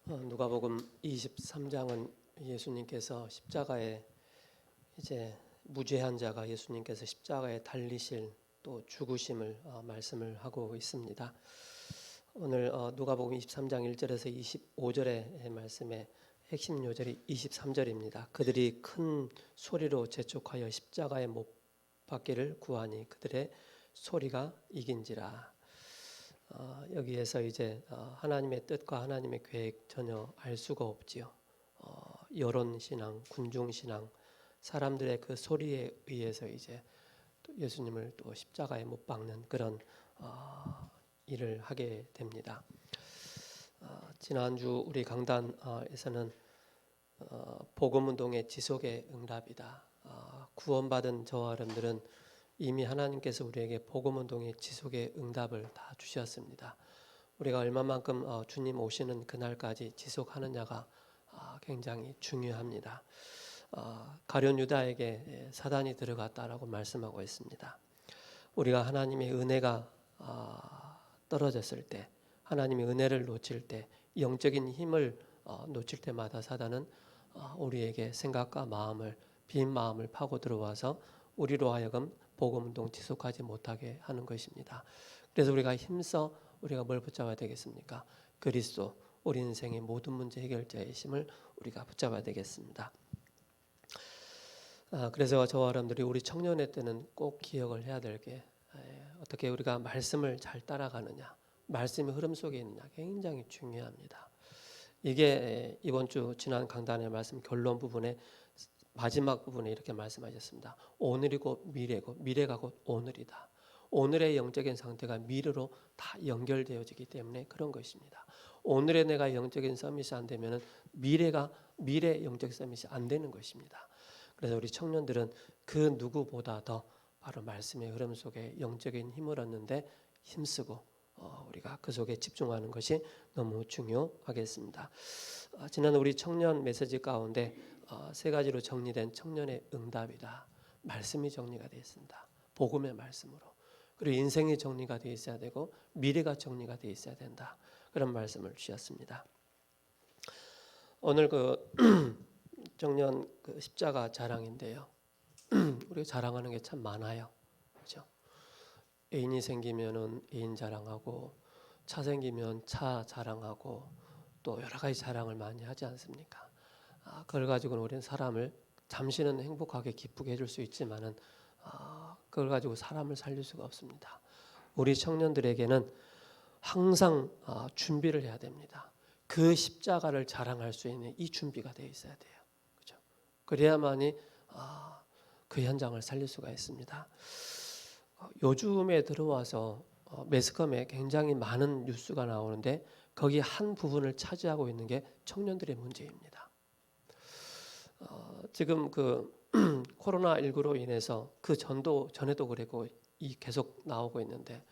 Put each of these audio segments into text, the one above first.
누가복음 23장은 예수님께서 십자가에 이제 무죄한 자가 예수님께서 십자가에 달리실 또 죽으심을 말씀을 하고 있습니다. 오늘 누가복음 23장 1절에서 25절의 말씀의 핵심 요절이 23절입니다. 그들이 큰 소리로 재촉하여 십자가에 못 박기를 구하니 그들의 소리가 이긴지라. 여기에서 이제 하나님의 뜻과 하나님의 계획 전혀 알 수가 없지요. 여론 신앙, 군중 신앙, 사람들의 그 소리에 의해서 이제 또 예수님을 또 십자가에 못 박는 그런 일을 하게 됩니다. 지난주 우리 강단에서는 복음운동의 지속의 응답이다. 구원받은 저와 여러분들은 이미 하나님께서 우리에게 복음운동의 지속의 응답을 다 주셨습니다. 우리가 얼마만큼 주님 오시는 그날까지 지속하느냐가 굉장히 중요합니다. 가룟 유다에게 사단이 들어갔다라고 말씀하고 있습니다. 우리가 하나님의 은혜가 떨어졌을 때, 하나님의 은혜를 놓칠 때, 영적인 힘을 놓칠 때마다 사단은 우리에게 생각과 마음을, 빈 마음을 파고 들어와서 우리로 하여금 복음운동 지속하지 못하게 하는 것입니다. 그래서 우리가 힘써 우리가 뭘 붙잡아야 되겠습니까? 그리스도, 우리 인생의 모든 문제 해결자이심을 우리가 붙잡아야 되겠습니다. 그래서 저와 여러분들이 우리 청년의 때는 꼭 기억을 해야 될 게 어떻게 우리가 말씀을 잘 따라가느냐, 말씀의 흐름 속에 있느냐 굉장히 중요합니다. 이게 이번 주 지난 강단의 말씀 결론 부분에 마지막 부분에 이렇게 말씀하셨습니다. 오늘이고 미래고 미래가 곧 오늘이다. 오늘의 영적인 상태가 미래로 다 연결되어지기 때문에 그런 것입니다. 오늘의 내가 영적인 서밋이 안 되면 미래 영적 서밋이 안 되는 것입니다. 그래서 우리 청년들은 그 누구보다 더 바로 말씀의 흐름 속에 영적인 힘을 얻는데 힘쓰고 우리가 그 속에 집중하는 것이 너무 중요하겠습니다. 지난 우리 청년 메시지 가운데 세 가지로 정리된 청년의 응답이다. 말씀이 정리가 되어 있습니다. 복음의 말씀으로. 그리고 인생이 정리가 되어 있어야 되고 미래가 정리가 되어 있어야 된다. 그런 말씀을 주셨습니다. 오늘 그 청년 그 십자가 자랑인데요. 우리가 자랑하는 게 참 많아요. 그렇죠? 애인이 생기면은 애인 자랑하고 차 생기면 차 자랑하고 또 여러 가지 자랑을 많이 하지 않습니까? 그걸 가지고는 우리는 사람을 잠시는 행복하게 기쁘게 해줄 수 있지만은 그걸 가지고 사람을 살릴 수가 없습니다. 우리 청년들에게는 항상 준비를 해야 됩니다. 그 십자가를 자랑할 수 있는 이 준비가 되어 있어야 돼요. 그렇죠? 그래야만이 그 현장을 살릴 수가 있습니다. 요즘에 들어와서 매스컴에 굉장히 많은 뉴스가 나오는데 거기 한 부분을 차지하고 있는 게 청년들의 문제입니다. 지금 그 코로나19로 인해서 그 전에도 그랬고 계속 나오고 있는데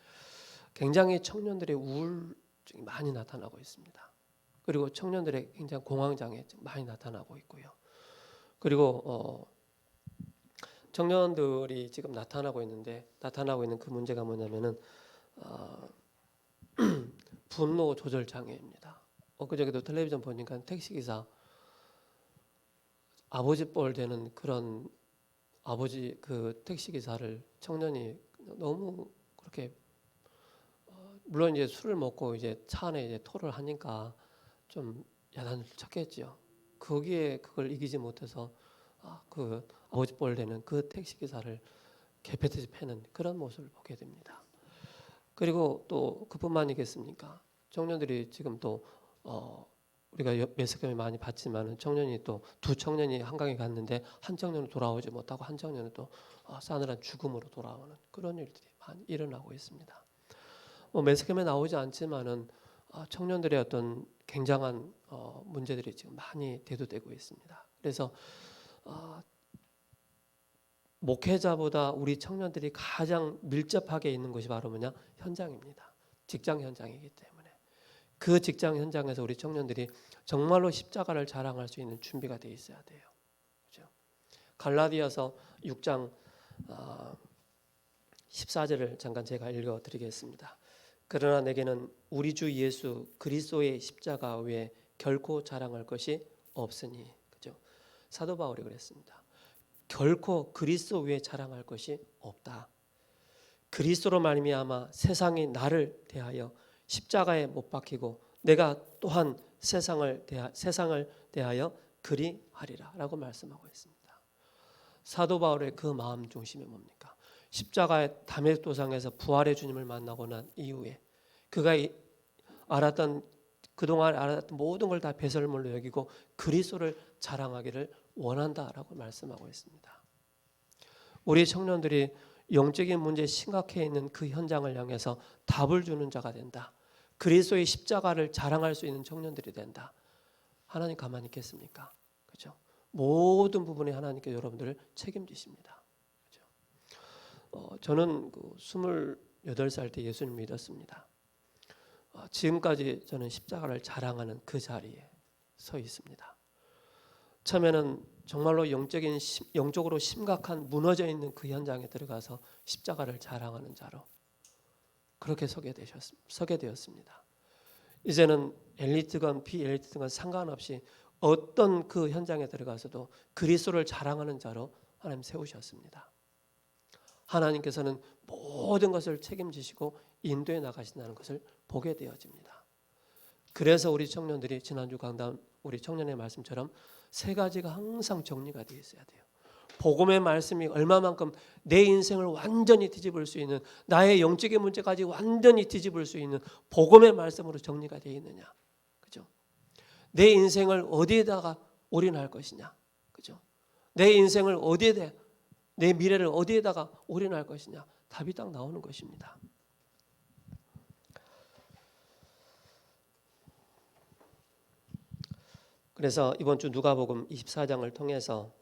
굉장히 청년들의 우울증이 많이 나타나고 있습니다. 그리고 청년들의 굉장히 공황장애 많이 나타나고 있고요. 그리고 청년들이 지금 나타나고 있는 그 문제가 뭐냐면은 분노 조절 장애입니다. 엊그저께도 텔레비전 보니까 택시기사 아버지 뻘 되는 그런 그 택시기사를 청년이 너무 그렇게 물론 이제 술을 먹고 이제 차 안에 이제 토를 하니까 좀 야단을 쳤겠지요. 거기에 그걸 이기지 못해서 그 아버지 뻘 되는 그 택시기사를 개패듯이 패는 그런 모습을 보게 됩니다. 그리고 또 그뿐만이겠습니까? 청년들이 지금 또 우리가 매스컴에 많이 봤지만 청년이 또 두 청년이 한강에 갔는데 한 청년은 돌아오지 못하고 한 청년은 또 싸늘한 죽음으로 돌아오는 그런 일들이 많이 일어나고 있습니다. 매스컴에 나오지 않지만은 청년들의 어떤 굉장한 문제들이 지금 많이 대두되고 있습니다. 그래서 목회자보다 우리 청년들이 가장 밀접하게 있는 것이 바로 뭐냐? 현장입니다. 직장 현장이기 때문에 그 직장 현장에서 우리 청년들이 정말로 십자가를 자랑할 수 있는 준비가 되어 있어야 돼요. 그렇죠? 갈라디아서 6장 14절을 잠깐 제가 읽어드리겠습니다. 그러나 내게는 우리 주 예수 그리스도의 십자가 외에 결코 자랑할 것이 없으니. 그죠? 사도 바울이 그랬습니다. 결코 그리스도 외에 자랑할 것이 없다. 그리스도로 말미암아 세상이 나를 대하여 십자가에 못 박히고 내가 또한 세상을 대하여 그리하리라라고 말씀하고 있습니다. 사도 바울의 그 마음 중심이 뭡니까? 십자가의 담의 도상에서 부활의 주님을 만나고 난 이후에 그가 그동안 알았던 모든 걸 다 배설물로 여기고 그리스도를 자랑하기를 원한다라고 말씀하고 있습니다. 우리 청년들이 영적인 문제에 심각해 있는 그 현장을 향해서 답을 주는 자가 된다. 그리스도의 십자가를 자랑할 수 있는 청년들이 된다. 하나님 가만히 있겠습니까? 그렇죠? 모든 부분에 하나님께 여러분들을 책임지십니다. 그렇죠? 저는 28살 때 예수님 믿었습니다. 지금까지 저는 십자가를 자랑하는 그 자리에 서 있습니다. 처음에는 정말로 영적으로 심각한 무너져 있는 그 현장에 들어가서 십자가를 자랑하는 자로 그렇게 서게 되었습니다. 이제는 엘리트건 비엘리트건 상관없이 어떤 그 현장에 들어가서도 그리스도를 자랑하는 자로 하나님 세우셨습니다. 하나님께서는 모든 것을 책임지시고 인도해 나가신다는 것을 보게 되어집니다. 그래서 우리 청년들이 지난주 강단 우리 청년의 말씀처럼 세 가지가 항상 정리가 되어 있어야 돼요. 복음의 말씀이 얼마만큼 내 인생을 완전히 뒤집을 수 있는, 나의 영적인 문제까지 완전히 뒤집을 수 있는 복음의 말씀으로 정리가 되어 있느냐, 그죠? 내 인생을 어디에다가 올인할 것이냐, 그죠? 내 인생을 내 미래를 어디에다가 올인할 것이냐, 답이 딱 나오는 것입니다. 그래서 이번 주 누가복음 24장을 통해서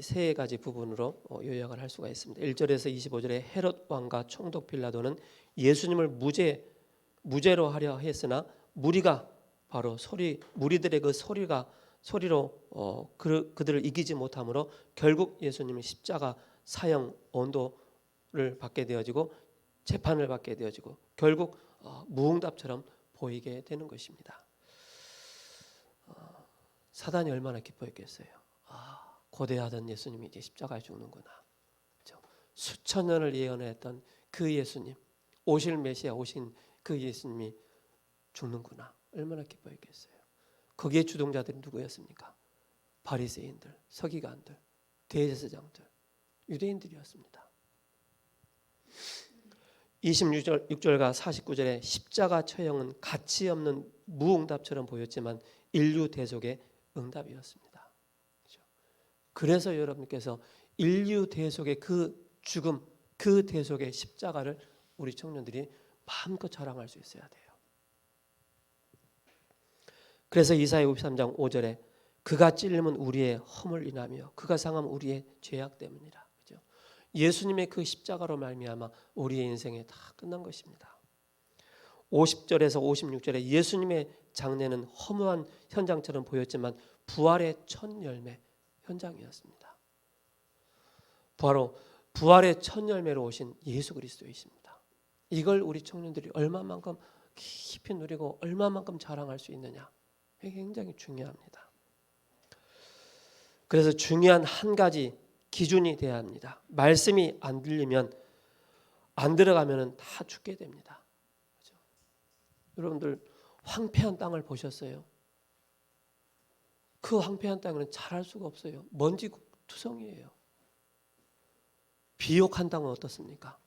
세 가지 부분으로 요약을 할 수가 있습니다. 1절에서 25절에 헤롯 왕과 총독 빌라도는 예수님을 무죄로 하려 했으나 무리들의 그 소리로 그들을 이기지 못함으로 결국 예수님은 십자가 사형 언도를 받게 되어지고 재판을 받게 되어지고 결국 무응답처럼 보이게 되는 것입니다. 사단이 얼마나 기뻐했겠어요. 고대하던 예수님이 이제 십자가에 죽는구나. 그렇죠? 수천 년을 예언했던 그 예수님, 오실 메시아 오신 그 예수님이 죽는구나. 얼마나 기뻐했겠어요. 거기에 주동자들이 누구였습니까? 바리새인들, 서기관들, 대제사장들, 유대인들이었습니다. 26절과 49절에 십자가 처형은 가치 없는 무응답처럼 보였지만 인류 대속의 응답이었습니다. 그래서 여러분께서 인류 대속의 그 죽음, 그 대속의 십자가를 우리 청년들이 마음껏 자랑할 수 있어야 돼요. 그래서 이사야 53장 5절에 그가 찔림은 우리의 허물 인하며 그가 상함은 우리의 죄악 때문이라. 그죠? 예수님의 그 십자가로 말미암아 우리의 인생이 다 끝난 것입니다. 50절에서 56절에 예수님의 장례는 허무한 현장처럼 보였지만 부활의 첫 열매 현장이었습니다. 바로 부활의 첫 열매로 오신 예수 그리스도이십니다. 이걸 우리 청년들이 얼마만큼 깊이 누리고 얼마만큼 자랑할 수 있느냐, 이게 굉장히 중요합니다. 그래서 중요한 한 가지 기준이 돼야 합니다. 말씀이 안 들리면, 안 들어가면 다 죽게 됩니다. 그렇죠? 여러분들 황폐한 땅을 보셨어요? 그 황폐한 땅에는 자랄 수가 없어요. 먼지 투성이에요. 비옥한 땅은 어떻습니까?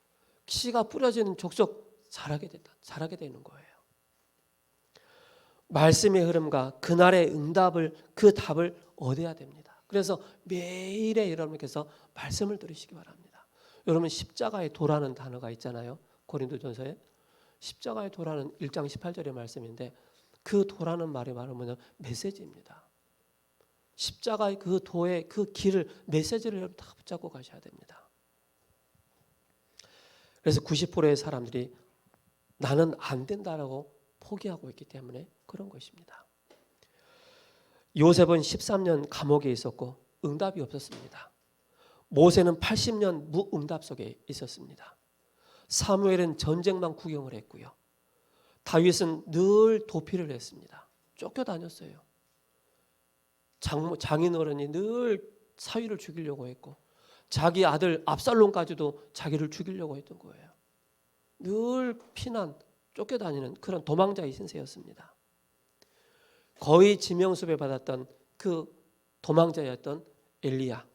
씨가 뿌려지는 족속 자라게 되는 거예요. 말씀의 흐름과 그날의 응답을, 그 답을 얻어야 됩니다. 그래서 매일에 여러분께서 말씀을 들으시기 바랍니다. 여러분 십자가의 도라는 단어가 있잖아요. 고린도전서에 십자가의 도라는 1장 18절의 말씀인데 그 도라는 말이 바로 뭐냐, 메시지입니다. 십자가의 그 도의 그 길을, 메시지를 여러분 다 붙잡고 가셔야 됩니다. 그래서 90%의 사람들이 나는 안 된다라고 포기하고 있기 때문에 그런 것입니다. 요셉은 13년 감옥에 있었고 응답이 없었습니다. 모세는 80년 무응답 속에 있었습니다. 사무엘은 전쟁만 구경을 했고요. 다윗은 늘 도피를 했습니다. 쫓겨다녔어요. 장인어른이 늘 사위를 죽이려고 했고 자기 아들 압살롬까지도 자기를 죽이려고 했던 거예요. 늘 피난, 쫓겨다니는 그런 도망자의 신세였습니다. 거의 지명수배 받았던 그 도망자였던 엘리야.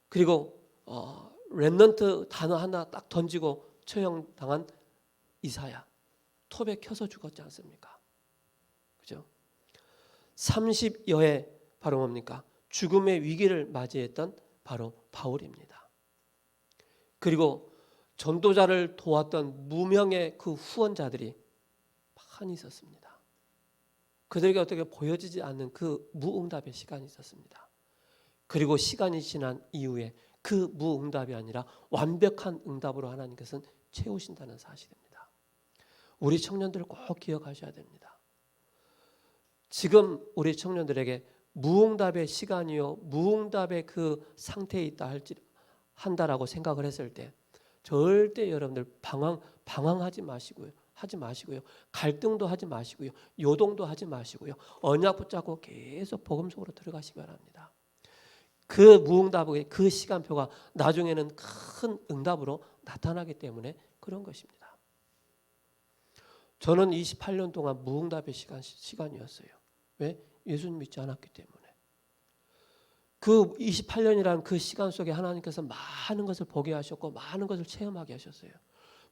그리고 렘넌트 단어 하나 딱 던지고 처형당한 이사야. 톱에 켜서 죽었지 않습니까? 그죠? 30여해 바로 뭡니까? 죽음의 위기를 맞이했던 바로 바울입니다. 그리고 전도자를 도왔던 무명의 그 후원자들이 많이 있었습니다. 그들에게 어떻게 보여지지 않는 그 무응답의 시간이 있었습니다. 그리고 시간이 지난 이후에 그 무응답이 아니라 완벽한 응답으로 하나님께서는 채우신다는 사실입니다. 우리 청년들 꼭 기억하셔야 됩니다. 지금 우리 청년들에게 무응답의 시간이요 무응답의 그 상태에 있다 한다라고 생각을 했을 때 절대 여러분들 방황하지 마시고요. 갈등도 하지 마시고요. 요동도 하지 마시고요. 언약 붙잡고 계속 복음 속으로 들어가시기 바랍니다. 그 무응답의 그 시간표가 나중에는 큰 응답으로 나타나기 때문에 그런 것입니다. 저는 28년 동안 무응답의 시간이었어요. 왜? 예수님 믿지 않았기 때문에. 그 28년이라는 그 시간 속에 하나님께서 많은 것을 보게 하셨고 많은 것을 체험하게 하셨어요.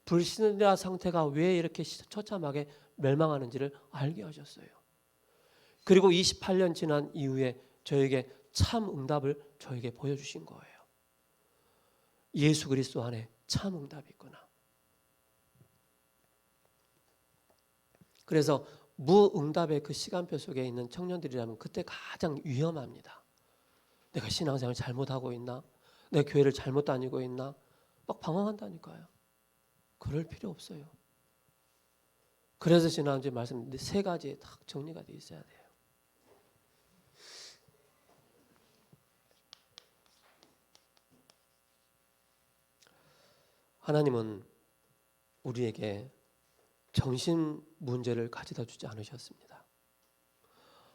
불신자 상태가 왜 이렇게 처참하게 멸망하는지를 알게 하셨어요. 그리고 28년 지난 이후에 저에게 참 응답을 저에게 보여주신 거예요. 예수 그리스도 안에 참 응답이 있구나. 그래서 무응답의 그 시간표 속에 있는 청년들이라면 그때 가장 위험합니다. 내가 신앙생활 잘못하고 있나? 내 교회를 잘못 다니고 있나? 막 방황한다니까요. 그럴 필요 없어요. 그래서 지난주에 말씀드린 세 가지에 딱 정리가 돼 있어야 돼요. 하나님은 우리에게 정신 문제를 가져다 주지 않으셨습니다.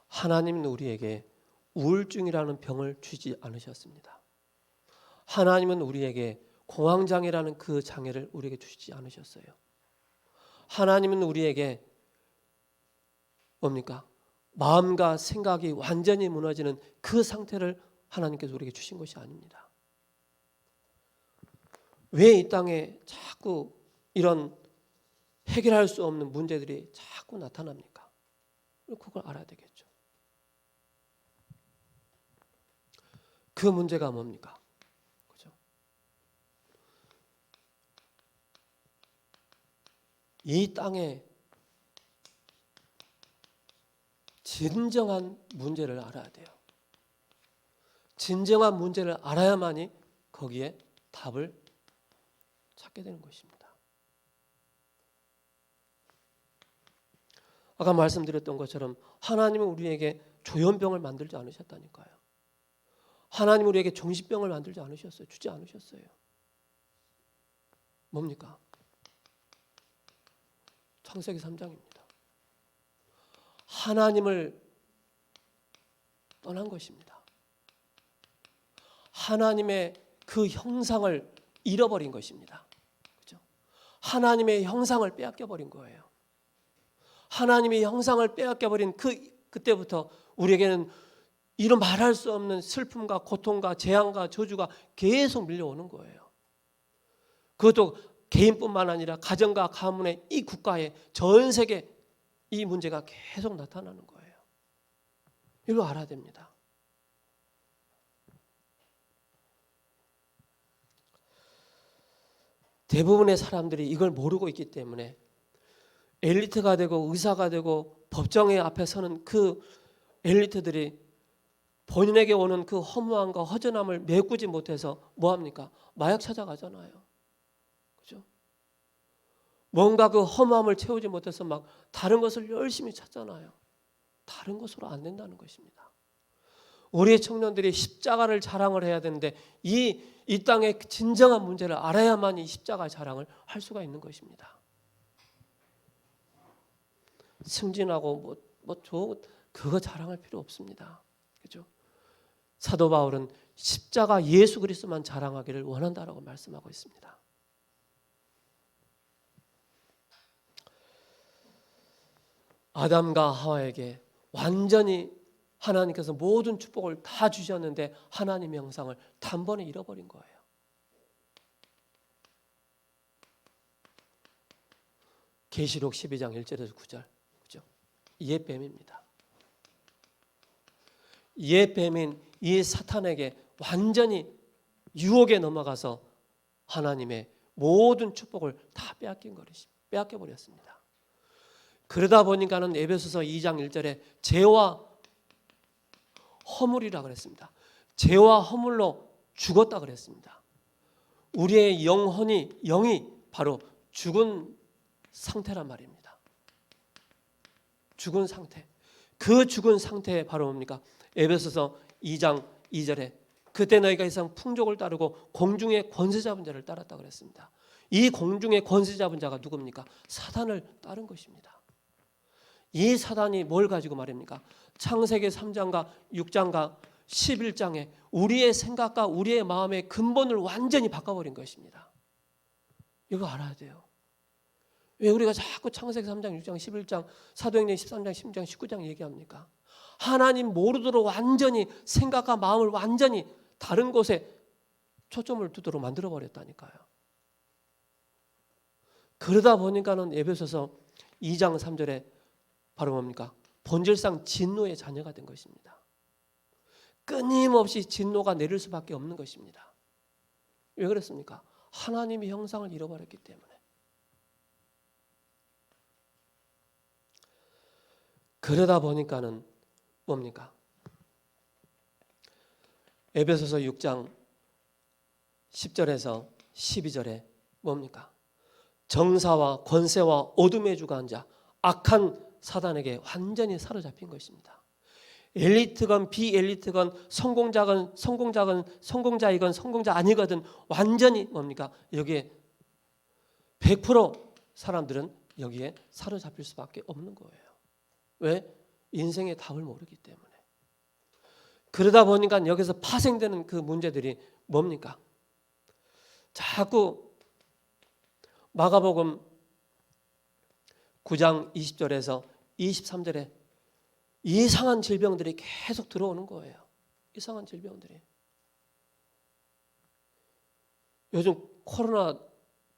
하나님은 우리에게 우울증이라는 병을 주지 않으셨습니다. 하나님은 우리에게 공황장애라는 그 장애를 우리에게 주시지 않으셨어요. 하나님은 우리에게 뭡니까? 마음과 생각이 완전히 무너지는 그 상태를 하나님께서 우리에게 주신 것이 아닙니다. 왜 이 땅에 자꾸 이런 해결할 수 없는 문제들이 자꾸 나타납니까? 그걸 알아야 되겠죠. 그 문제가 뭡니까? 그죠? 이 땅에 진정한 문제를 알아야 돼요. 진정한 문제를 알아야만이 거기에 답을 찾게 되는 것입니다. 아까 말씀드렸던 것처럼 하나님은 우리에게 조현병을 만들지 않으셨다니까요. 하나님은 우리에게 정신병을 만들지 않으셨어요. 주지 않으셨어요. 뭡니까? 창세기 3장입니다. 하나님을 떠난 것입니다. 하나님의 그 형상을 잃어버린 것입니다. 그렇죠? 하나님의 형상을 빼앗겨버린 거예요. 하나님의 형상을 빼앗겨버린 그때부터 우리에게는 이런 말할 수 없는 슬픔과 고통과 재앙과 저주가 계속 밀려오는 거예요. 그것도 개인뿐만 아니라 가정과 가문의 이 국가에 전 세계 이 문제가 계속 나타나는 거예요. 이거 알아야 됩니다. 대부분의 사람들이 이걸 모르고 있기 때문에 엘리트가 되고 의사가 되고 법정의 앞에 서는 그 엘리트들이 본인에게 오는 그 허무함과 허전함을 메꾸지 못해서 뭐합니까? 마약 찾아가잖아요. 그죠? 뭔가 그 허무함을 채우지 못해서 막 다른 것을 열심히 찾잖아요. 다른 것으로 안 된다는 것입니다. 우리의 청년들이 십자가를 자랑을 해야 되는데 이 땅의 진정한 문제를 알아야만 이 십자가 자랑을 할 수가 있는 것입니다. 승진하고 뭐 그거 자랑할 필요 없습니다. 그죠? 사도 바울은 십자가 예수 그리스도만 자랑하기를 원한다라고 말씀하고 있습니다. 아담과 하와에게 완전히 하나님께서 모든 축복을 다 주셨는데 하나님의 형상을 단번에 잃어버린 거예요. 계시록 12장 1절에서 9절. 그죠? 이에 뱀입니다. 이에 뱀인 이 사탄에게 완전히 유혹에 넘어가서 하나님의 모든 축복을 다 빼앗겨 버렸습니다. 그러다 보니까는 에베소서 2장 1절에 죄와 허물이라 그랬습니다. 죄와 허물로 죽었다 그랬습니다. 우리의 영이 바로 죽은 상태란 말입니다. 죽은 상태. 그 죽은 상태에 바로 뭡니까? 에베소서 2장 2절에 그때 너희가 이상 풍족을 따르고 공중의 권세 잡은 자를 따랐다 그랬습니다. 이 공중의 권세 잡은 자가 누굽니까? 사단을 따른 것입니다. 이 사단이 뭘 가지고 말입니까? 창세기 3장과 6장과 11장에 우리의 생각과 우리의 마음의 근본을 완전히 바꿔버린 것입니다. 이거 알아야 돼요. 왜 우리가 자꾸 창세기 3장, 6장, 11장, 사도행전 13장, 16장, 19장 얘기합니까? 하나님 모르도록 완전히 생각과 마음을 완전히 다른 곳에 초점을 두도록 만들어버렸다니까요. 그러다 보니까는 에베소서 2장 3절에 바로 뭡니까? 본질상 진노의 자녀가 된 것입니다. 끊임없이 진노가 내릴 수밖에 없는 것입니다. 왜 그랬습니까? 하나님의 형상을 잃어버렸기 때문에. 그러다 보니까는 뭡니까? 에베소서 6장 10절에서 12절에 뭡니까? 정사와 권세와 어둠의 주관 자 악한 사단에게 완전히 사로잡힌 것입니다. 엘리트건 비엘리트건 성공자건 성공자이건 성공자 아니거든 완전히 뭡니까? 여기에 100% 사람들은 여기에 사로잡힐 수밖에 없는 거예요. 왜? 인생의 답을 모르기 때문에. 그러다 보니까 여기서 파생되는 그 문제들이 뭡니까? 자꾸 마가복음 9장 20절에서 23절에 이상한 질병들이 계속 들어오는 거예요. 이상한 질병들이. 요즘 코로나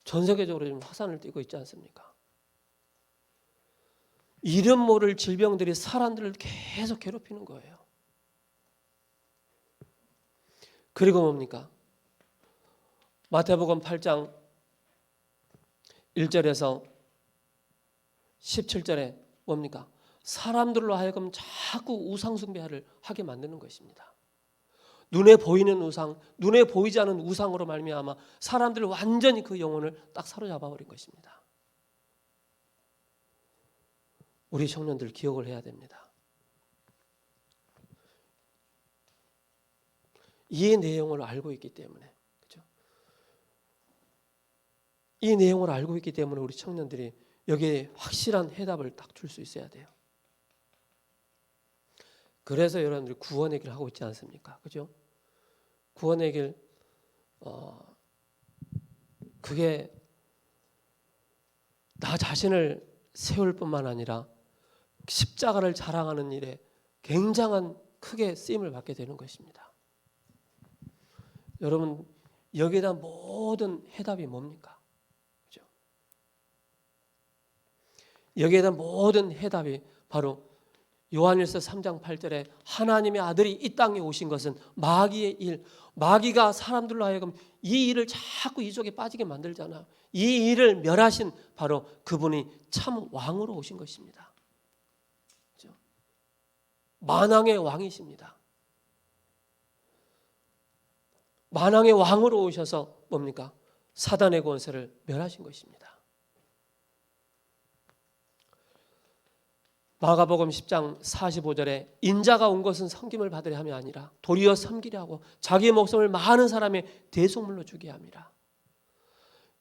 전 세계적으로 좀 화산을 띠고 있지 않습니까? 이름 모를 질병들이 사람들을 계속 괴롭히는 거예요. 그리고 뭡니까? 마태복음 8장 1절에서 17절에 뭡니까? 사람들로 하여금 자꾸 우상 숭배를 하게 만드는 것입니다. 눈에 보이는 우상, 눈에 보이지 않은 우상으로 말미암아 사람들을 완전히 그 영혼을 딱 사로잡아 버린 것입니다. 우리 청년들 기억을 해야 됩니다. 이 내용을 알고 있기 때문에, 그렇죠? 이 내용을 알고 있기 때문에 우리 청년들이 여기에 확실한 해답을 딱 줄 수 있어야 돼요. 그래서 여러분들이 구원의 길을 하고 있지 않습니까? 그죠? 구원의 길, 그게 나 자신을 세울 뿐만 아니라 십자가를 자랑하는 일에 굉장한 크게 쓰임을 받게 되는 것입니다. 여러분, 여기에 대한 모든 해답이 뭡니까? 그죠? 여기에 대한 모든 해답이 바로 요한일서 3장 8절에 하나님의 아들이 이 땅에 오신 것은 마귀의 일, 마귀가 사람들로 하여금 이 일을 자꾸 이쪽에 빠지게 만들잖아요. 이 일을 멸하신 바로 그분이 참 왕으로 오신 것입니다. 그렇죠? 만왕의 왕이십니다. 만왕의 왕으로 오셔서 뭡니까? 사단의 권세를 멸하신 것입니다. 마가복음 10장 45절에 인자가 온 것은 섬김을 받으려 함이 아니라 도리어 섬기려 하고 자기의 목숨을 많은 사람의 대속물로 주게 함이라.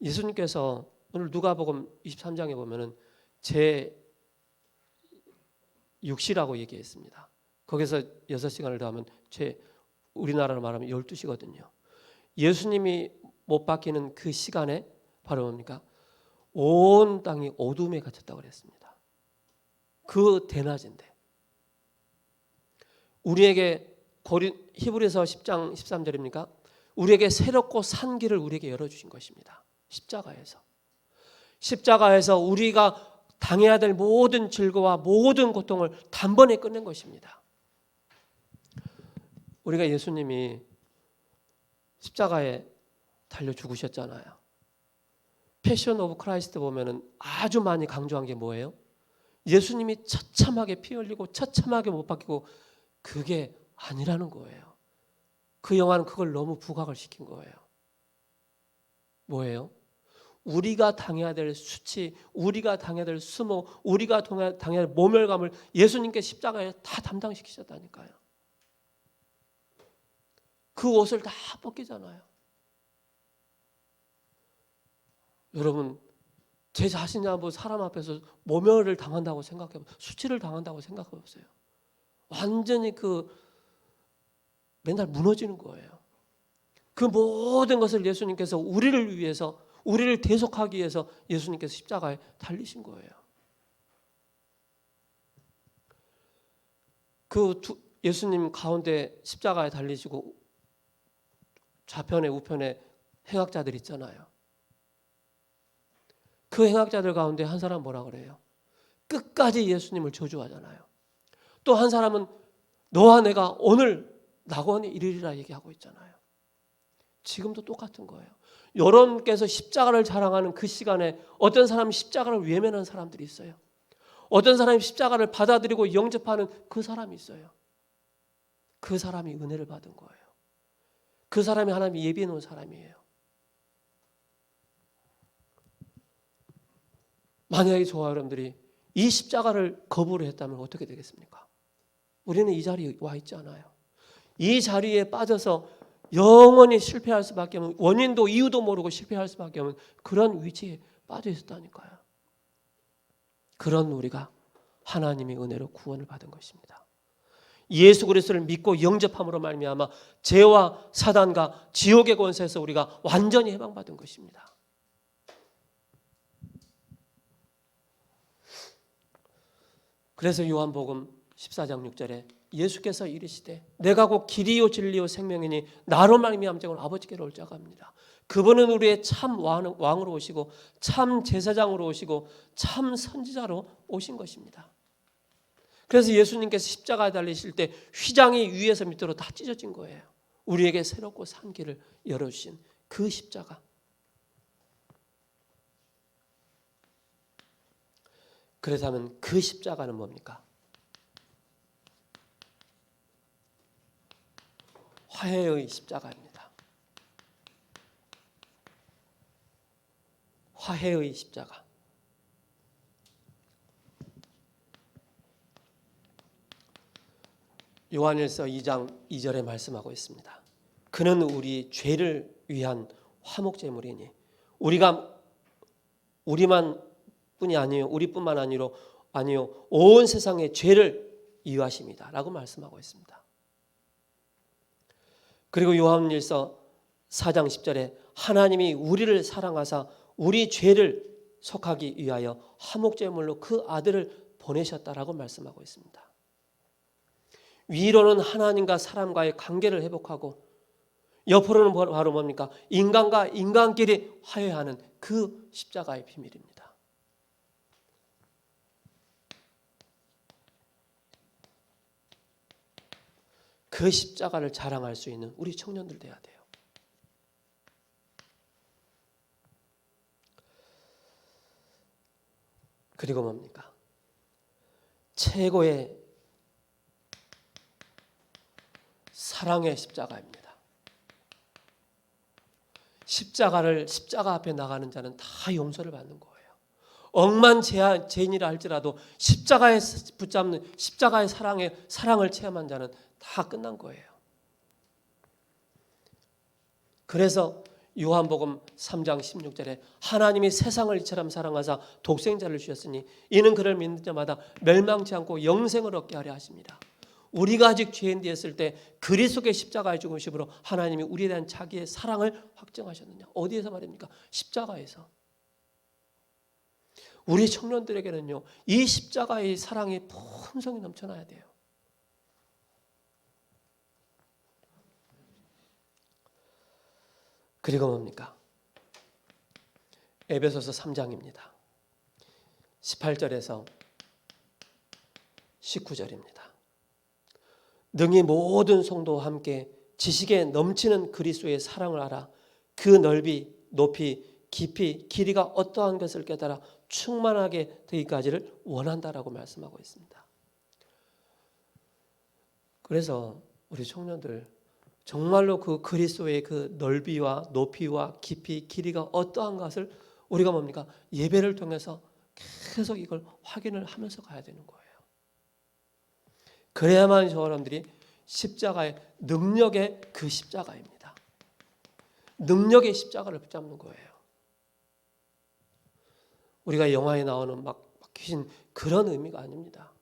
예수님께서 오늘 누가복음 23장에 보면은 제 6시라고 얘기했습니다. 거기서 6시간을 더하면 우리나라로 말하면 12시거든요. 예수님이 못 박히는 그 시간에 바로 뭡니까? 온 땅이 어둠에 갇혔다고 그랬습니다. 그 대낮인데 우리에게 히브리서 10장 13절입니까? 우리에게 새롭고 산 길을 우리에게 열어주신 것입니다. 십자가에서 우리가 당해야 될 모든 질고와 모든 고통을 단번에 끝낸 것입니다. 우리가 예수님이 십자가에 달려 죽으셨잖아요. 패션 오브 크라이스트 보면은 아주 많이 강조한 게 뭐예요? 예수님이 처참하게 피 흘리고 처참하게 못 박히고 그게 아니라는 거예요. 그 영화는 그걸 너무 부각을 시킨 거예요. 뭐예요? 우리가 당해야 될 수치, 우리가 당해야 될 수모, 우리가 당해야 될 모멸감을 예수님께 십자가에 다 담당시키셨다니까요. 그 옷을 다 벗기잖아요. 여러분, 제 자신이 한번 사람 앞에서 모멸을 당한다고 생각해보세요. 수치를 당한다고 생각해보세요. 완전히 맨날 무너지는 거예요. 그 모든 것을 예수님께서 우리를 위해서, 우리를 대속하기 위해서 예수님께서 십자가에 달리신 거예요. 예수님 가운데 십자가에 달리시고 좌편에 우편에 행악자들 있잖아요. 그 행악자들 가운데 한 사람 뭐라 그래요? 끝까지 예수님을 저주하잖아요. 또 한 사람은 너와 내가 오늘 낙원에 이르리라 얘기하고 있잖아요. 지금도 똑같은 거예요. 여러분께서 십자가를 자랑하는 그 시간에 어떤 사람은 십자가를 외면하는 사람들이 있어요. 어떤 사람이 십자가를 받아들이고 영접하는 그 사람이 있어요. 그 사람이 은혜를 받은 거예요. 그 사람이 하나님이 예비해 놓은 사람이에요. 만약에 저와 여러분들이 이 십자가를 거부를 했다면 어떻게 되겠습니까? 우리는 이 자리에 와 있지 않아요. 이 자리에 빠져서 영원히 실패할 수밖에 없는, 원인도 이유도 모르고 실패할 수밖에 없는 그런 위치에 빠져 있었다니까요. 그런 우리가 하나님의 은혜로 구원을 받은 것입니다. 예수 그리스도를 믿고 영접함으로 말미암아 죄와 사단과 지옥의 권세에서 우리가 완전히 해방받은 것입니다. 그래서 요한복음 14장 6절에 예수께서 이르시되 내가 곧 길이요 진리요 생명이니 나로 말미암아 아버지께로 올 자가 없느니라. 그분은 우리의 참 왕으로 오시고 참 제사장으로 오시고 참 선지자로 오신 것입니다. 그래서 예수님께서 십자가에 달리실 때 휘장이 위에서 밑으로 다 찢어진 거예요. 우리에게 새롭고 산 길을 열어주신 그 십자가. 그렇다면 그 십자가는 뭡니까? 화해의 십자가입니다. 화해의 십자가. 요한일서 2장 2절에 말씀하고 있습니다. 그는 우리 죄를 위한 화목제물이니 우리만 뿐이 아니요 우리뿐만 아니요 온 세상의 죄를 이유하십니다 라고 말씀하고 있습니다. 그리고 요한일서 4장 10절에 하나님이 우리를 사랑하사 우리 죄를 속하기 위하여 화목제물로 그 아들을 보내셨다라고 말씀하고 있습니다. 위로는 하나님과 사람과의 관계를 회복하고 옆으로는 바로 뭡니까? 인간과 인간끼리 화해하는 그 십자가의 비밀입니다. 그 십자가를 자랑할 수 있는 우리 청년들 돼야 돼요. 그리고 뭡니까? 최고의 사랑의 십자가입니다. 십자가 앞에 나가는 자는 다 용서를 받는 거예요. 억만 죄인이라 할지라도 십자가에 붙잡는 십자가의 사랑을 체험한 자는 다 끝난 거예요. 그래서 요한복음 3장 16절에 하나님이 세상을 이처럼 사랑하사 독생자를 주셨으니 이는 그를 믿는 자마다 멸망치 않고 영생을 얻게 하려 하십니다. 우리가 아직 죄인 되었을 때 그리스도의 십자가의 죽으심으로 하나님이 우리에 대한 자기의 사랑을 확증하셨느냐? 어디에서 말입니까? 십자가에서. 우리 청년들에게는요, 이 십자가의 사랑이 풍성히 넘쳐나야 돼요. 그리고 뭡니까? 에베소서 3장입니다. 18절에서 19절입니다. 능히 모든 성도와 함께 지식에 넘치는 그리스도의 사랑을 알아 그 넓이, 높이, 깊이, 길이가 어떠한 것을 깨달아 충만하게 되기까지를 원한다라고 말씀하고 있습니다. 그래서 우리 청년들 정말로 그 그리스도의 그 넓이와 높이와 깊이, 길이가 어떠한 것을 우리가 뭡니까? 예배를 통해서 계속 이걸 확인을 하면서 가야 되는 거예요. 그래야만 저 사람들이 십자가의 능력의 그 십자가입니다. 능력의 십자가를 붙잡는 거예요. 우리가 영화에 나오는 막 귀신 그런 의미가 아닙니다.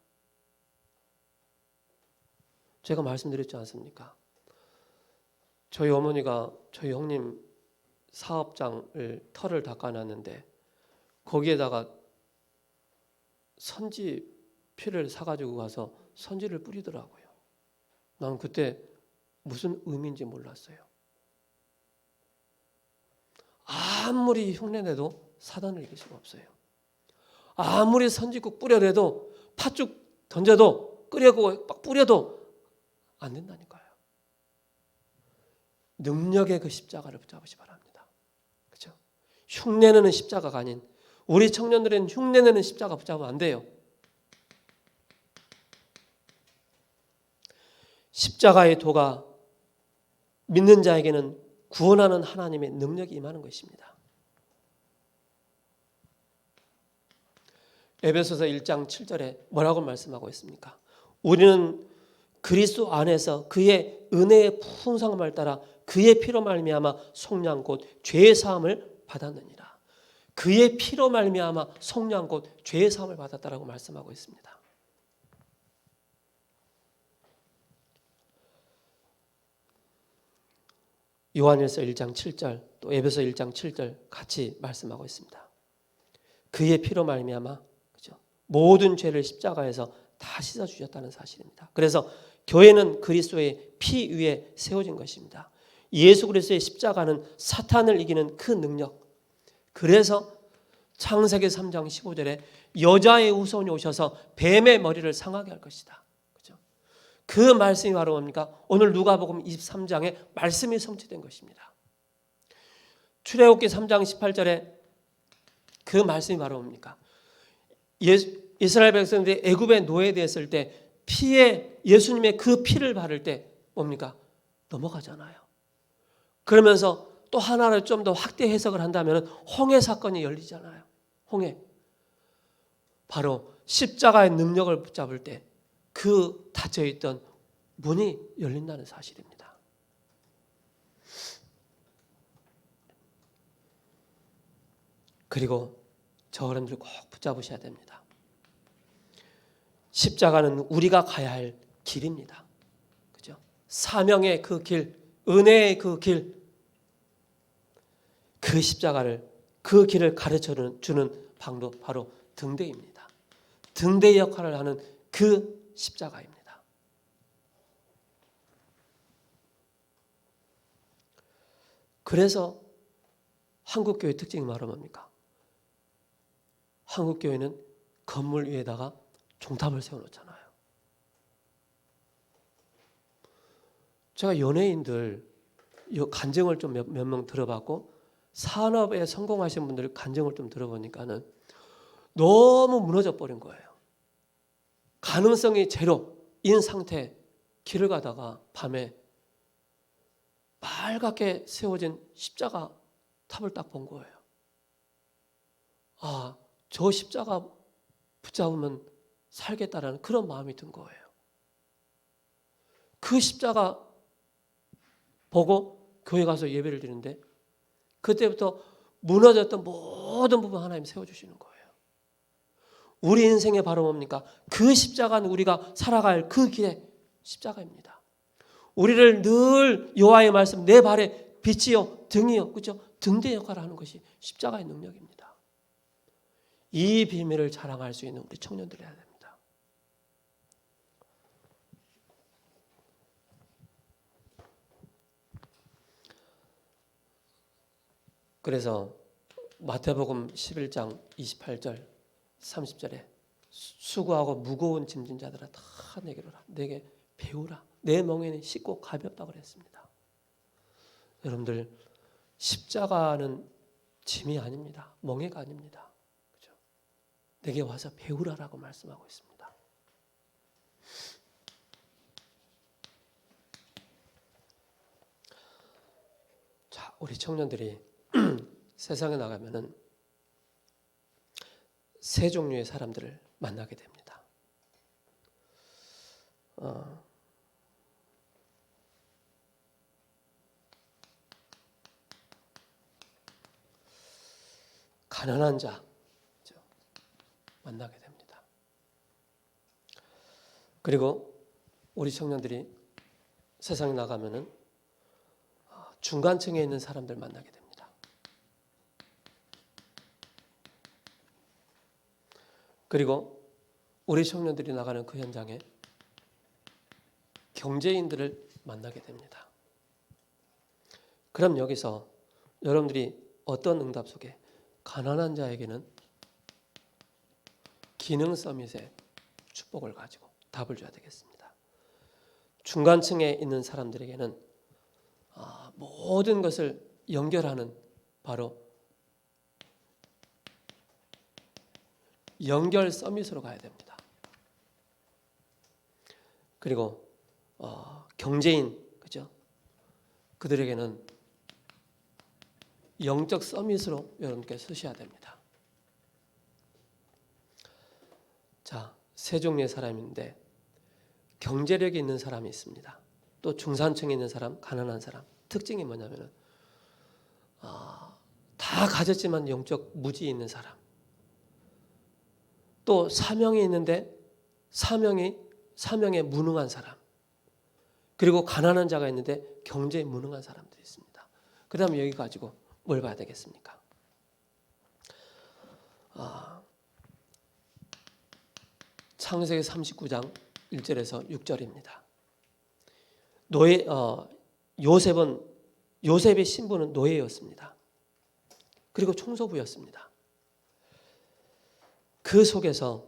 제가 말씀드렸지 않습니까? 저희 어머니가 저희 형님 사업장을 털을 닦아놨는데 거기에다가 선지 피를 사가지고 가서 선지를 뿌리더라고요. 난 그때 무슨 의미인지 몰랐어요. 아무리 흉내내도 사단을 이길 수가 없어요. 아무리 선지국 뿌려도 팥죽 던져도 끓여고 막 뿌려도 안 된다니까요. 능력의 그 십자가를 붙잡으시 바랍니다. 그렇죠? 흉내내는 십자가가 아닌 우리 청년들은 흉내내는 십자가 붙잡으면 안 돼요. 십자가의 도가 믿는 자에게는 구원하는 하나님의 능력이 임하는 것입니다. 에베소서 1장 7절에 뭐라고 말씀하고 있습니까? 우리는 그리스도 안에서 그의 은혜의 풍성함을 따라 그의 피로 말미암아 속량 곧 죄의 사함을 받았느니라. 그의 피로 말미암아 속량 곧 죄의 사함을 받았다라고 말씀하고 있습니다. 요한일서 1장 7절 또 에베소 1장 7절 같이 말씀하고 있습니다. 그의 피로 말미암아 그죠? 모든 죄를 십자가에서 다 씻어 주셨다는 사실입니다. 그래서 교회는 그리스도의 피 위에 세워진 것입니다. 예수 그리스도의 십자가는 사탄을 이기는 그 능력. 그래서 창세기 3장 15절에 여자의 후손이 오셔서 뱀의 머리를 상하게 할 것이다. 그죠? 그 말씀이 바로 뭡니까? 오늘 누가복음 23장에 말씀이 성취된 것입니다. 출애굽기 3장 18절에 그 말씀이 바로 뭡니까? 이스라엘 백성들이 애굽에 노예되었을 때 피에 예수님의 그 피를 바를 때 뭡니까? 넘어가잖아요. 그러면서 또 하나를 좀 더 확대 해석을 한다면 홍해 사건이 열리잖아요. 홍해. 바로 십자가의 능력을 붙잡을 때 그 닫혀있던 문이 열린다는 사실입니다. 그리고 저 어른들 꼭 붙잡으셔야 됩니다. 십자가는 우리가 가야 할 길입니다. 그죠? 사명의 그 길, 은혜의 그 길, 그 십자가를 그 길을 가르쳐 주는 방도 바로 등대입니다. 등대 역할을 하는 그 십자가입니다. 그래서 한국교회 특징이 바로 뭡니까? 한국교회는 건물 위에다가 종탑을 세워놓잖아요. 제가 연예인들 간증을 좀 몇 명 들어봤고 산업에 성공하신 분들 간증을 좀 들어보니까는 너무 무너져 버린 거예요. 가능성이 제로인 상태 길을 가다가 밤에 빨갛게 세워진 십자가 탑을 딱 본 거예요. 아, 저 십자가 붙잡으면 살겠다라는 그런 마음이 든 거예요. 그 십자가 보고 교회 가서 예배를 드리는데 그때부터 무너졌던 모든 부분 하나님 세워주시는 거예요. 우리 인생의 바로 뭡니까? 그 십자가는 우리가 살아갈 그 길의 십자가입니다. 우리를 늘 여호와의 말씀 내 발에 빛이요 등이요, 그렇죠? 등대 역할을 하는 것이 십자가의 능력입니다. 이 비밀을 자랑할 수 있는 우리 청년들이 해야 됩니다. 그래서 마태복음 11장 28절 30절에 수고하고 무거운 짐진 자들아 다 내게로 오라. 내게 배우라. 내 멍에는 쉽고 가볍다고 그랬습니다. 여러분들 십자가는 짐이 아닙니다. 멍에가 아닙니다. 그렇죠? 내게 와서 배우라라고 말씀하고 있습니다. 자, 우리 청년들이 세상에 나가면은 세 종류의 사람들을 만나게 됩니다. 가난한 자 만나게 됩니다. 그리고 우리 청년들이 세상에 나가면은 중간층에 있는 사람들 만나게 됩니다. 그리고 우리 청년들이 나가는 그 현장에 경제인들을 만나게 됩니다. 그럼 여기서 여러분들이 어떤 응답 속에 가난한 자에게는 기능 서밋의 축복을 가지고 답을 줘야 되겠습니다. 중간층에 있는 사람들에게는 모든 것을 연결하는 바로 연결 서밋으로 가야 됩니다. 그리고 경제인, 그죠? 그들에게는 영적 서밋으로 여러분께 서셔야 됩니다. 자, 세 종류의 사람인데 경제력이 있는 사람이 있습니다. 또 중산층에 있는 사람, 가난한 사람. 특징이 뭐냐면은 다 가졌지만 영적 무지 있는 사람. 또 사명이 있는데 사명에 무능한 사람. 그리고 가난한 자가 있는데 경제에 무능한 사람들이 있습니다. 그 다음에 여기 가지고 뭘 봐야 되겠습니까? 창세기 39장 1절에서 6절입니다. 요셉의 신부는 노예였습니다. 그리고 총소부였습니다. 그 속에서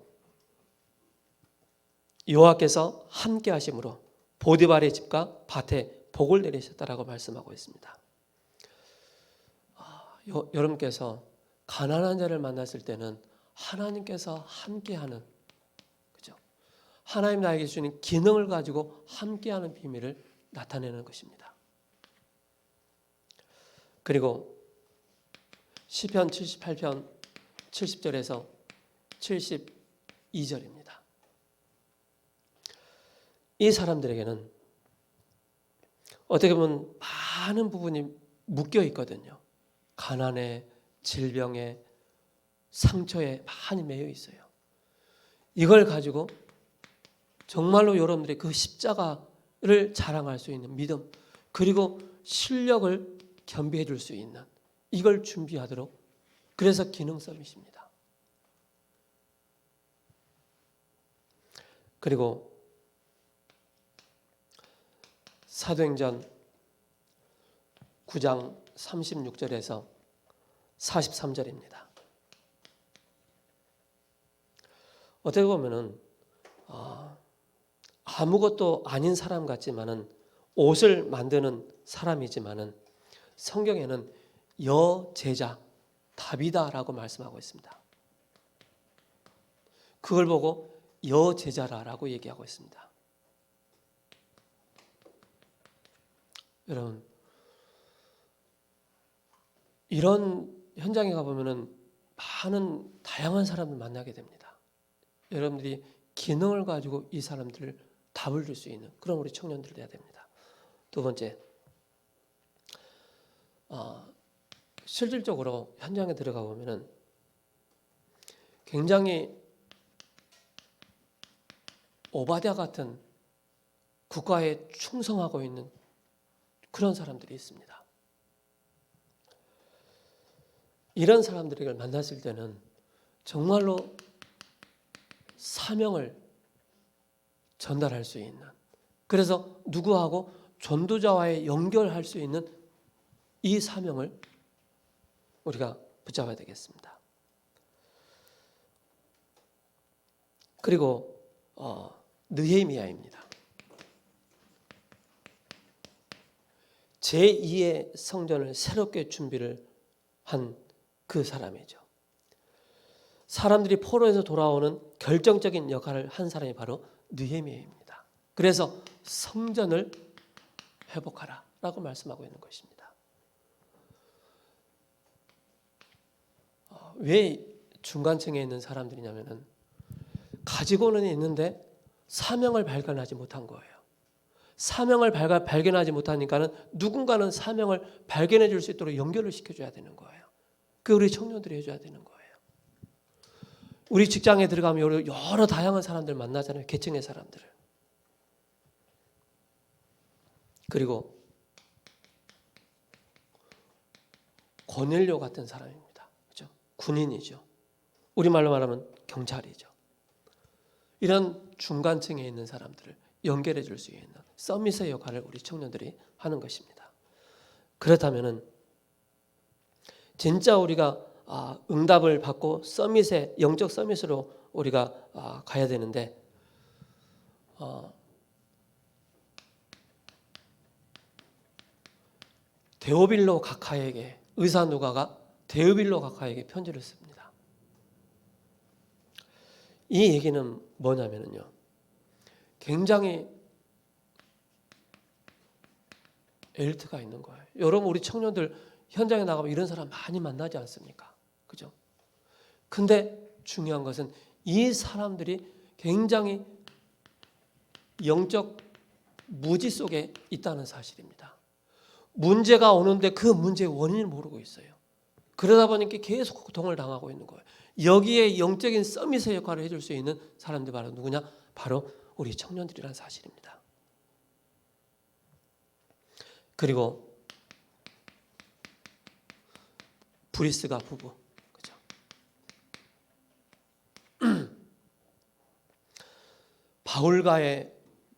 여호와께서 함께 하심으로 보디발의 집과 밭에 복을 내리셨다라고 말씀하고 있습니다. 여러분께서 가난한 자를 만났을 때는 하나님께서 함께하는, 그죠? 하나님 나에게 주는 기능을 가지고 함께하는 비밀을 나타내는 것입니다. 그리고 시편 78편 70절에서 72절입니다. 이 사람들에게는 어떻게 보면 많은 부분이 묶여 있거든요. 가난에, 질병에, 상처에 많이 매여 있어요. 이걸 가지고 정말로 여러분들이 그 십자가를 자랑할 수 있는 믿음, 그리고 실력을 겸비해 줄 수 있는, 이걸 준비하도록, 그래서 기능 서밋입니다. 그리고 사도행전 9장 36절에서 43절입니다. 어떻게 보면은 아무것도 아닌 사람 같지만은, 옷을 만드는 사람이지만은 성경에는 여제자 다비다라고 말씀하고 있습니다. 그걸 보고 여제자라고 얘기하고 있습니다. 여러분, 이런 현장에 가보면은 많은 다양한 사람을 만나게 됩니다. 여러분들이 기능을 가지고 이 사람들을 답을 줄 수 있는 그런 우리 청년들이 돼야 됩니다. 두 번째, 실질적으로 현장에 들어가 보면은 굉장히 오바댜 같은 국가에 충성하고 있는 그런 사람들이 있습니다. 이런 사람들을 만났을 때는 정말로 사명을 전달할 수 있는, 그래서 누구하고 전도자와의 연결할 수 있는 이 사명을 우리가 붙잡아야 되겠습니다. 그리고 느헤미야입니다. 제2의 성전을 새롭게 준비를 한 그 사람이죠. 사람들이 포로에서 돌아오는 결정적인 역할을 한 사람이 바로 느헤미야입니다. 그래서 성전을 회복하라 라고 말씀하고 있는 것입니다. 왜 중간층에 있는 사람들이냐면은 가지고는 있는데 사명을 발견하지 못한 거예요. 사명을 발견하지 못하니까는 누군가는 사명을 발견해 줄 수 있도록 연결을 시켜줘야 되는 거예요. 그 우리 청년들이 해줘야 되는 거예요. 우리 직장에 들어가면 여러 다양한 사람들 만나잖아요. 계층의 사람들을. 그리고 고넬료 같은 사람입니다. 그렇죠? 군인이죠. 우리말로 말하면 경찰이죠. 이런 중간층에 있는 사람들을 연결해 줄 수 있는 서밋의 역할을 우리 청년들이 하는 것입니다. 그렇다면은 진짜 우리가 응답을 받고 서밋의 영적 서밋으로 우리가 가야 되는데 데오빌로 각하에게 의사 누가가 데오빌로 각하에게 편지를 씁니다. 이 얘기는 뭐냐면요, 굉장히 엘트가 있는 거예요. 여러분 우리 청년들 현장에 나가면 이런 사람 많이 만나지 않습니까? 그죠? 근데 중요한 것은 이 사람들이 굉장히 영적 무지 속에 있다는 사실입니다. 문제가 오는데 그 문제의 원인을 모르고 있어요. 그러다 보니까 계속 고통을 당하고 있는 거예요. 여기에 영적인 서밋의 역할을 해줄 수 있는 사람들이 바로 누구냐? 바로 우리 청년들이라는 사실입니다. 그리고 브리스가 부부, 그죠?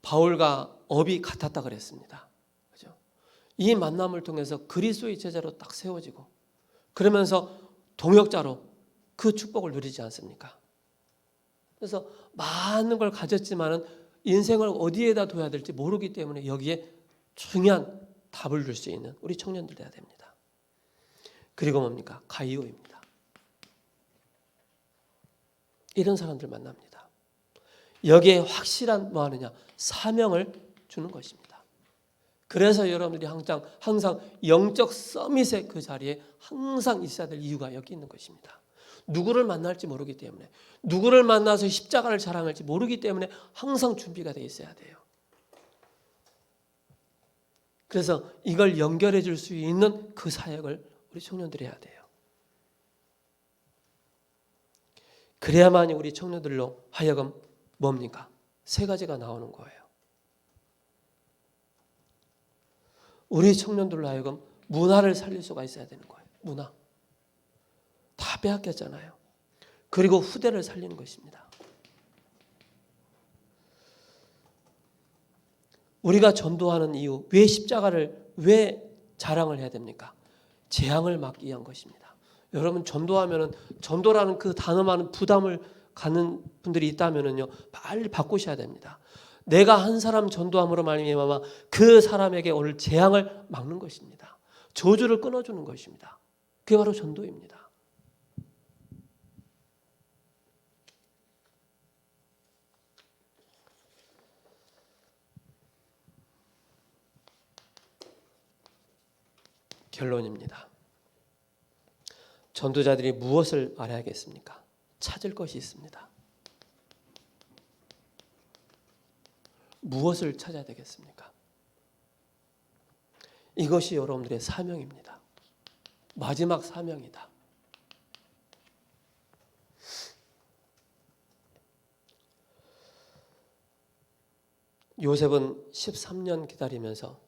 바울과 업이 같았다 그랬습니다. 그죠? 이 만남을 통해서 그리스도의 제자로 딱 세워지고, 그러면서 동역자로 그 축복을 누리지 않습니까? 그래서 많은 걸 가졌지만은 인생을 어디에다 둬야 될지 모르기 때문에 여기에 중요한 답을 줄 수 있는 우리 청년들 돼야 됩니다. 그리고 뭡니까? 가이오입니다. 이런 사람들 만납니다. 여기에 확실한 뭐 하느냐? 사명을 주는 것입니다. 그래서 여러분들이 항상 영적 서밋의 그 자리에 항상 있어야 될 이유가 여기 있는 것입니다. 누구를 만날지 모르기 때문에, 누구를 만나서 십자가를 자랑할지 모르기 때문에 항상 준비가 돼 있어야 돼요. 그래서 이걸 연결해 줄 수 있는 그 사역을 우리 청년들이 해야 돼요. 그래야만이 우리 청년들로 하여금 뭡니까? 세 가지가 나오는 거예요. 우리 청년들로 하여금 문화를 살릴 수가 있어야 되는 거예요. 문화. 다 빼앗겼잖아요. 그리고 후대를 살리는 것입니다. 우리가 전도하는 이유, 왜 십자가를 왜 자랑을 해야 됩니까? 재앙을 막기 위한 것입니다. 여러분 전도하면은 전도라는 그 단어만은 부담을 갖는 분들이 있다면은요, 빨리 바꾸셔야 됩니다. 내가 한 사람 전도함으로 말미암아 그 사람에게 오늘 재앙을 막는 것입니다. 저주를 끊어주는 것입니다. 그게 바로 전도입니다. 결론입니다. 전도자들이 무엇을 알아야겠습니까? 찾을 것이 있습니다. 무엇을 찾아야 되겠습니까? 이것이 여러분들의 사명입니다. 마지막 사명이다. 요셉은 13년 기다리면서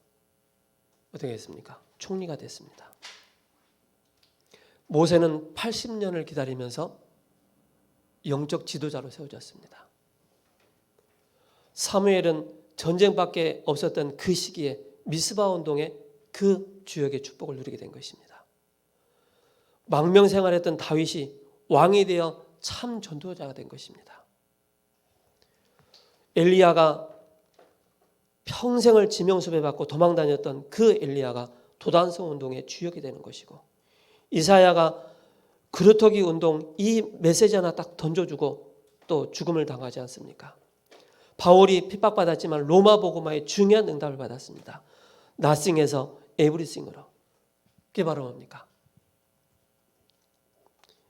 어떻게 했습니까? 총리가 됐습니다. 모세는 80년을 기다리면서 영적 지도자로 세워졌습니다. 사무엘은 전쟁밖에 없었던 그 시기에 미스바 운동의 그 주역의 축복을 누리게 된 것입니다. 망명생활했던 다윗이 왕이 되어 참 전도자가 된 것입니다. 엘리야가 평생을 지명수배 받고 도망다녔던 그 엘리야가 도단성 운동의 주역이 되는 것이고, 이사야가 그루터기 운동 이 메시지 하나 딱 던져주고 또 죽음을 당하지 않습니까? 바울이 핍박받았지만 로마 복음화의 중요한 응답을 받았습니다. Nothing에서 everything으로. 그게 바로 뭡니까?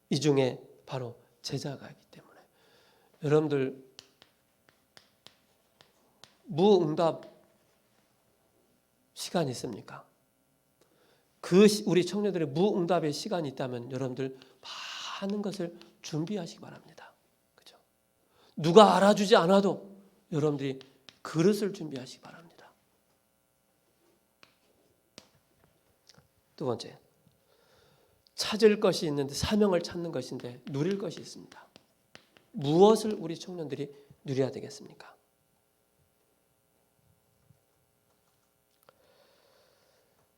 이 중에 바로 제자가 있기 때문에 여러분들 무응답 시간이 있습니까? 우리 청년들의 무응답의 시간이 있다면 여러분들 많은 것을 준비하시기 바랍니다. 그죠? 누가 알아주지 않아도 여러분들이 그릇을 준비하시기 바랍니다. 두 번째, 찾을 것이 있는데 사명을 찾는 것인데 누릴 것이 있습니다. 무엇을 우리 청년들이 누려야 되겠습니까?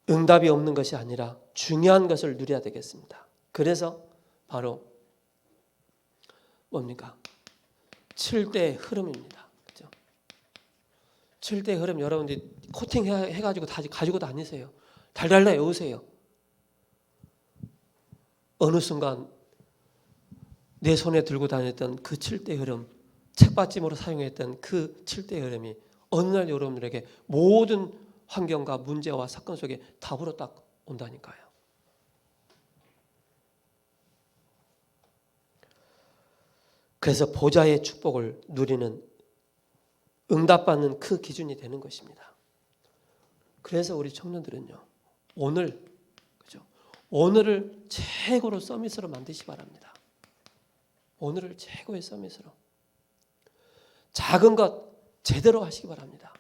응답이 없는 것이 아니라 중요한 것을 누려야 되겠습니다. 그래서 바로 뭡니까? 7대의 흐름입니다. 그죠? 7대의 흐름 여러분들이 코팅 해가지고 다 가지고 다니세요. 달달달 외우세요. 어느 순간 내 손에 들고 다녔던 그 7대 흐름, 책받침으로 사용했던 그 7대 흐름이 어느 날 여러분들에게 모든 환경과 문제와 사건 속에 답으로 딱 온다니까요. 그래서 보좌의 축복을 누리는 응답받는 그 기준이 되는 것입니다. 그래서 우리 청년들은요, 오늘을 최고로 서밋으로 만드시기 바랍니다. 오늘을 최고의 서밋으로. 작은 것 제대로 하시기 바랍니다.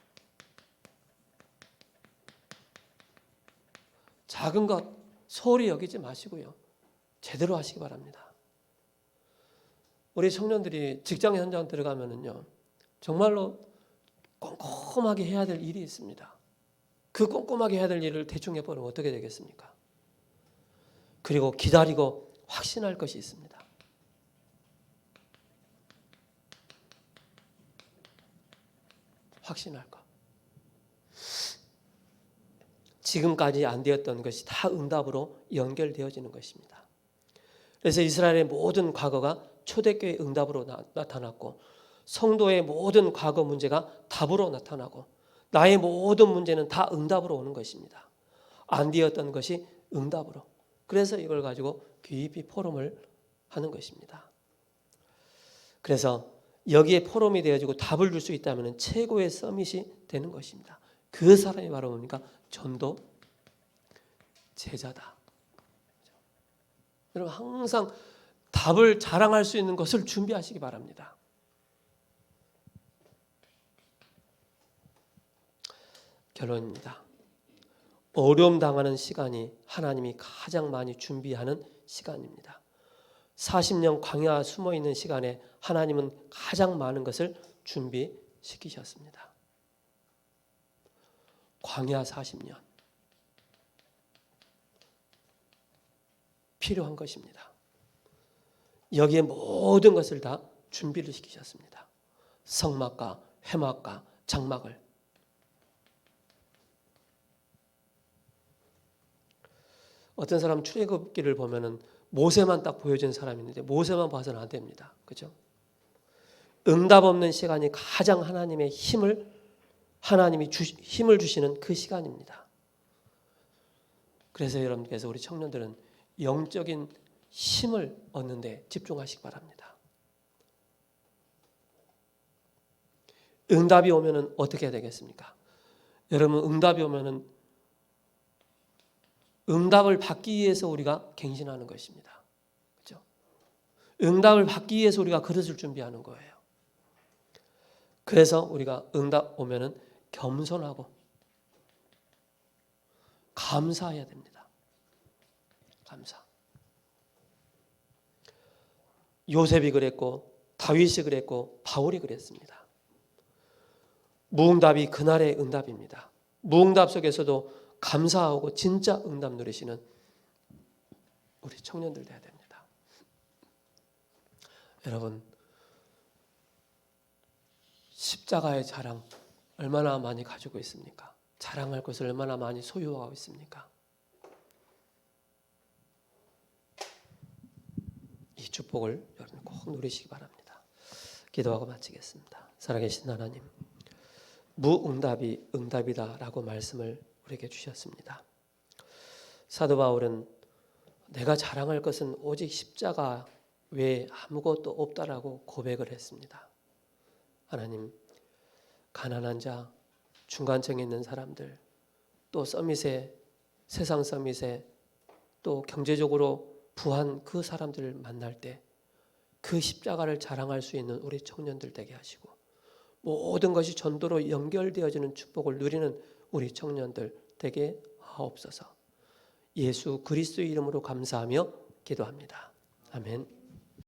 작은 것 소홀히 여기지 마시고요. 제대로 하시기 바랍니다. 우리 청년들이 직장 현장 들어가면은요, 정말로 꼼꼼하게 해야 될 일이 있습니다. 그 꼼꼼하게 해야 될 일을 대충 해버리면 어떻게 되겠습니까? 그리고 기다리고 확신할 것이 있습니다. 확신할 것. 지금까지 안 되었던 것이 다 응답으로 연결되어지는 것입니다. 그래서 이스라엘의 모든 과거가 초대교회의 응답으로 나타났고, 성도의 모든 과거 문제가 답으로 나타나고, 나의 모든 문제는 다 응답으로 오는 것입니다. 안 되었던 것이 응답으로. 그래서 이걸 가지고 깊이 포럼을 하는 것입니다. 그래서 여기에 포럼이 되어지고 답을 줄 수 있다면 최고의 서밋이 되는 것입니다. 그 사람이 바로 뭡니까? 전도 제자다. 여러분 항상 답을 자랑할 수 있는 것을 준비하시기 바랍니다. 결론입니다. 어려움 당하는 시간이 하나님이 가장 많이 준비하는 시간입니다. 40년 광야 숨어있는 시간에 하나님은 가장 많은 것을 준비시키셨습니다. 광야 40년 필요한 것입니다. 여기에 모든 것을 다 준비를 시키셨습니다. 성막과 회막과 장막을. 어떤 사람 출애굽기를 보면은 모세만 딱 보여준 사람이 있는데 모세만 봐서는 안 됩니다. 그죠? 응답 없는 시간이 가장 하나님이 힘을 주시는 그 시간입니다. 그래서 여러분께서 우리 청년들은 영적인 힘을 얻는 데 집중하시기 바랍니다. 응답이 오면은 어떻게 해야 되겠습니까? 여러분 응답이 오면은 응답을 받기 위해서 우리가 갱신하는 것입니다. 그렇죠? 응답을 받기 위해서 우리가 그릇을 준비하는 거예요. 그래서 우리가 응답 오면은 겸손하고 감사해야 됩니다. 감사. 요셉이 그랬고 다윗이 그랬고 바울이 그랬습니다. 무응답이 그날의 응답입니다. 무응답 속에서도 감사하고 진짜 응답 누리시는 우리 청년들 돼야 됩니다. 여러분, 십자가의 자랑 얼마나 많이 가지고 있습니까? 자랑할 것을 얼마나 많이 소유하고 있습니까? 이 축복을 여러분 꼭 누리시기 바랍니다. 기도하고 마치겠습니다. 살아계신 하나님, 무응답이 응답이다라고 말씀을 우리에게 주셨습니다. 사도 바울은 내가 자랑할 것은 오직 십자가 외에 아무것도 없다라고 고백을 했습니다. 하나님, 가난한 자, 중간층에 있는 사람들, 또 서밋에, 세상 서밋에 또 경제적으로 부한 그 사람들을 만날 때 그 십자가를 자랑할 수 있는 우리 청년들 되게 하시고, 모든 것이 전도로 연결되어지는 축복을 누리는 우리 청년들 되게 하옵소서. 예수 그리스도의 이름으로 감사하며 기도합니다. 아멘.